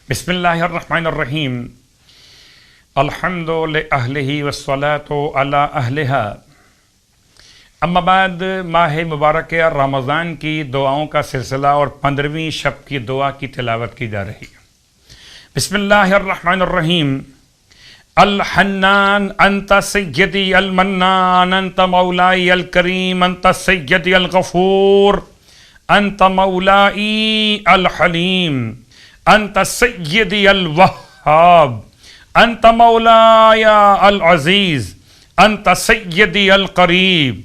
بسم اللہ الرحمن الرحیم الحمد لأہلہ والصلاة علی اہلہا اما بعد ماہ مبارک رمضان کی دعاؤں کا سلسلہ اور 15ویں شب کی دعا کی تلاوت کی جا رہی ہے۔ بسم اللہ الرحمن الرحیم الحنان انت سیدی المنان انت مولائی الکریم انت سیدی الغفور انت مولائی الحلیم انت سیدی الوہاب انت مولائی العزیز انت سیدی القریب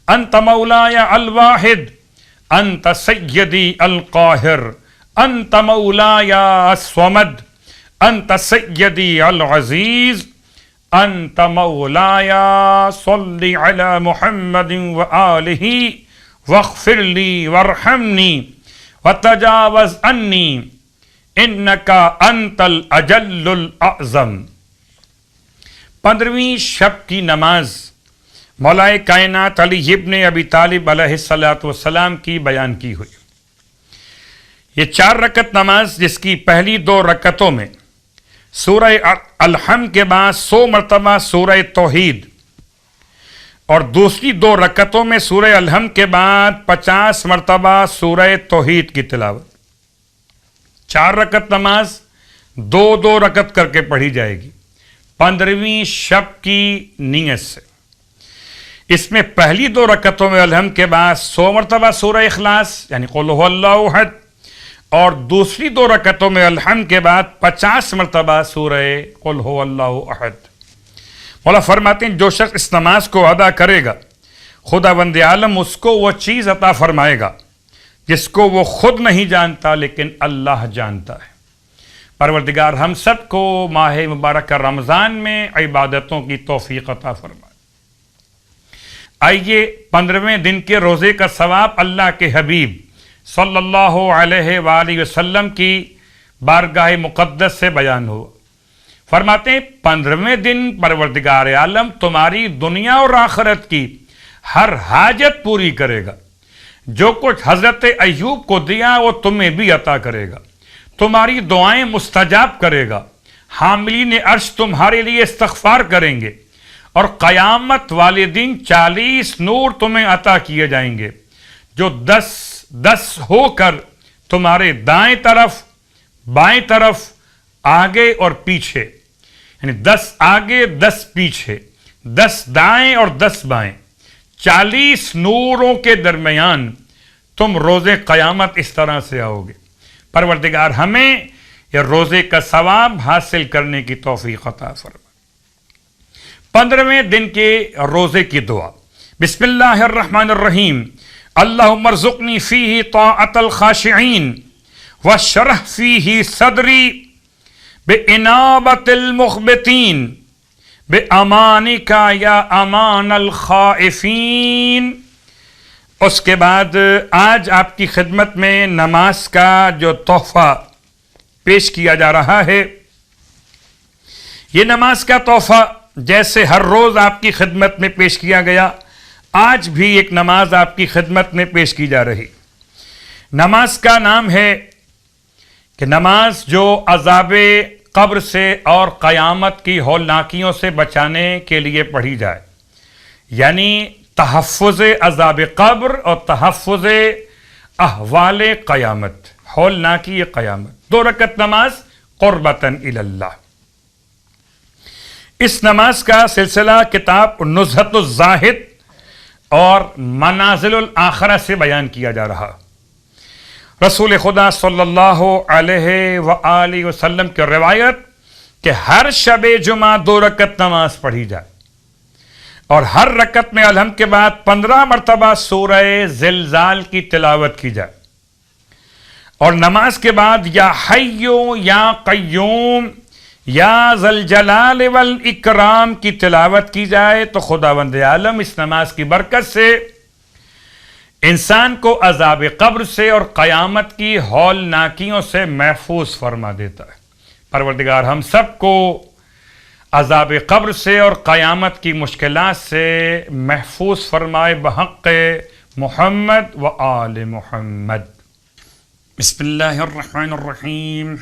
انت مولائی الواحد انت سیدی القاہر انت مولائی الصمد انت سیدی العزیز انت مولائی صلی علی محمد وآلہ واغفر لی وارحمنی وتجاوز عنی انکا انت الاجل الاعظم۔ 15ویں شب کی نماز مولائے کائنات علی ابن ابی طالب علیہ السلام کی بیان کی ہوئی۔ یہ 4 رکعت نماز جس کی پہلی 2 رکعتوں میں سورہ الحمد کے بعد 100 مرتبہ سورہ توحید اور دوسری 2 رکعتوں میں سورہ الحمد کے بعد 50 مرتبہ سورہ توحید کی تلاوت۔ 4 رکعت نماز 2 رکعت کر کے پڑھی جائے گی 15ویں شب کی نیت سے۔ اس میں پہلی 2 رکعتوں میں الحمد کے بعد 100 مرتبہ سورہ اخلاص یعنی قل هو اللہ احد اور دوسری 2 رکعتوں میں الحمد کے بعد 50 مرتبہ سورہ قل هو اللہ احد۔ مولا فرماتے ہیں جو شخص اس نماز کو ادا کرے گا خداوند عالم اس کو وہ چیز عطا فرمائے گا جس کو وہ خود نہیں جانتا لیکن اللہ جانتا ہے۔ پروردگار ہم سب کو ماہ مبارک رمضان میں عبادتوں کی توفیق عطا فرمائے۔ آئیے 15ویں دن کے روزے کا ثواب اللہ کے حبیب صلی اللہ علیہ وآلہ وسلم کی بارگاہ مقدس سے بیان ہوا۔ فرماتے ہیں 15ویں دن پروردگار عالم تمہاری دنیا اور آخرت کی ہر حاجت پوری کرے گا۔ جو کچھ حضرت ایوب کو دیا وہ تمہیں بھی عطا کرے گا، تمہاری دعائیں مستجاب کرے گا، حاملین عرش تمہارے لیے استغفار کریں گے اور قیامت والے دن 40 نور تمہیں عطا کیے جائیں گے جو 10 ہو کر تمہارے دائیں طرف بائیں طرف آگے اور پیچھے یعنی 10 آگے 10 پیچھے 10 دائیں اور 10 بائیں 40 نوروں کے درمیان تم روزے قیامت اس طرح سے آؤ گے۔ پروردگار ہمیں یہ روزے کا ثواب حاصل کرنے کی توفیق عطا فرمائے۔ 15ویں دن کے روزے کی دعا بسم اللہ الرحمن الرحیم اللہم ارزقنی فیہ طاعت الخاشعین واشرح فیہ صدری بانابت المخبتین بِأَمَانِكَ یا امان الخائفین۔ اس کے بعد آج آپ کی خدمت میں نماز کا جو تحفہ پیش کیا جا رہا ہے، یہ نماز کا تحفہ جیسے ہر روز آپ کی خدمت میں پیش کیا گیا، آج بھی ایک نماز آپ کی خدمت میں پیش کی جا رہی۔ نماز کا نام ہے کہ نماز جو عذاب قبر سے اور قیامت کی ہولناکیوں سے بچانے کے لیے پڑھی جائے، یعنی تحفظ عذاب قبر اور تحفظ احوال قیامت، ہولناکی قیامت۔ 2 رکعت نماز قربتاً الی اللہ۔ اس نماز کا سلسلہ کتاب نزہۃ الزاہد اور منازل الآخرہ سے بیان کیا جا رہا۔ رسول خدا صلی اللہ علیہ وآلہ وسلم کی روایت کہ ہر شب جمعہ 2 رکعت نماز پڑھی جائے اور ہر رکعت میں الحمد کے بعد 15 مرتبہ سورہ زلزال کی تلاوت کی جائے اور نماز کے بعد یا حی یا قیوم یا ذی الجلال والاکرام کی تلاوت کی جائے تو خداوند عالم اس نماز کی برکت سے انسان کو عذاب قبر سے اور قیامت کی ہولناکیوں سے محفوظ فرما دیتا ہے۔ پروردگار ہم سب کو عذاب قبر سے اور قیامت کی مشکلات سے محفوظ فرمائے بحق محمد و آل محمد۔ بسم اللہ الرحمن الرحیم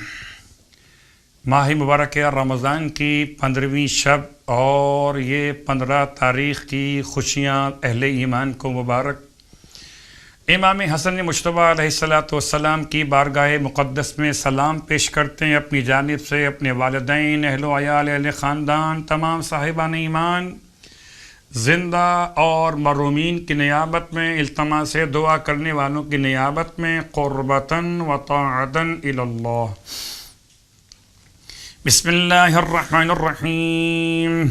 ماہ مبارک رمضان کی 15ویں شب اور یہ 15 تاریخ کی خوشیاں اہل ایمان کو مبارک۔ امام حسن مجتبیٰ علیہ السلام کی بارگاہ مقدس میں سلام پیش کرتے ہیں اپنی جانب سے اپنے والدین، اہل و عیال، اہل خاندان، تمام صاحبان ایمان، زندہ اور مرحومین کی نیابت میں، التماس دعا کرنے والوں کی نیابت میں، قربتاً و طاعتاً الی اللہ۔ بسم اللہ الرحمن الرحیم۔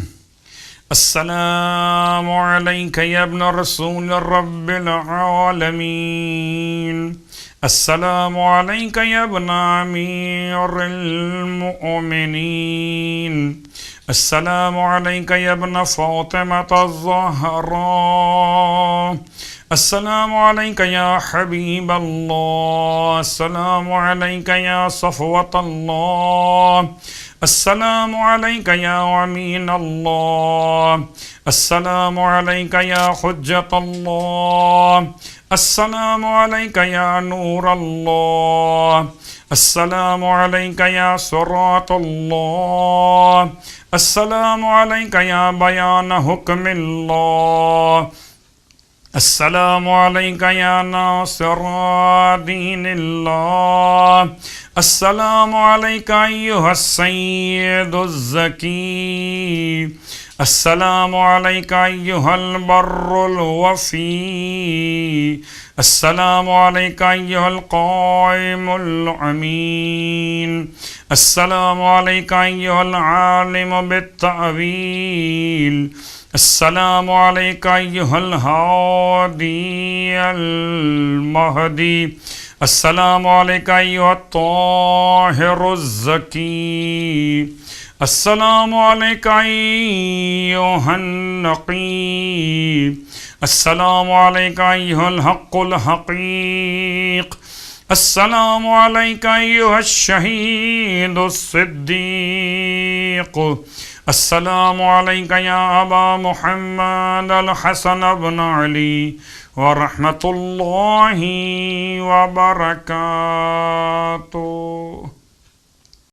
السلام علیک یا ابن رسول رب العالمین، السلام علیک یا ابن امیر المؤمنین، السلام علیک یا ابن فاطمة الزہراء، السلام علیک یا حبیب اللہ، السلام علیک یا صفوة اللہ، السلام علیک یا امین اللہ، السلام علیک یا حجت اللہ، السلام علیک یا نور اللہ، السلام علیک یا صراط اللہ، السلام علیک یا بیان حکم اللہ، السلام علیک یا ناصر دین اللہ، السلام علیک ایھا السید الزکی، السلام علیک ایھا البر الوفی، السلام علیک ایھا القائم الامین، السلام علیک ایھا العالم بالتأویل، السلام علیک ایھا الہادی المہدی، السلام علیک ایھا الطاہر الزکی، السلام علیک ایھا النقی، السلام علیک ایھا الحق الحقیق، السلام علیک ایھا الشہید الصدیق، السلام علیک یا ابا محمد الحسن بن علی ورحمۃ اللہ وبرکاتہ۔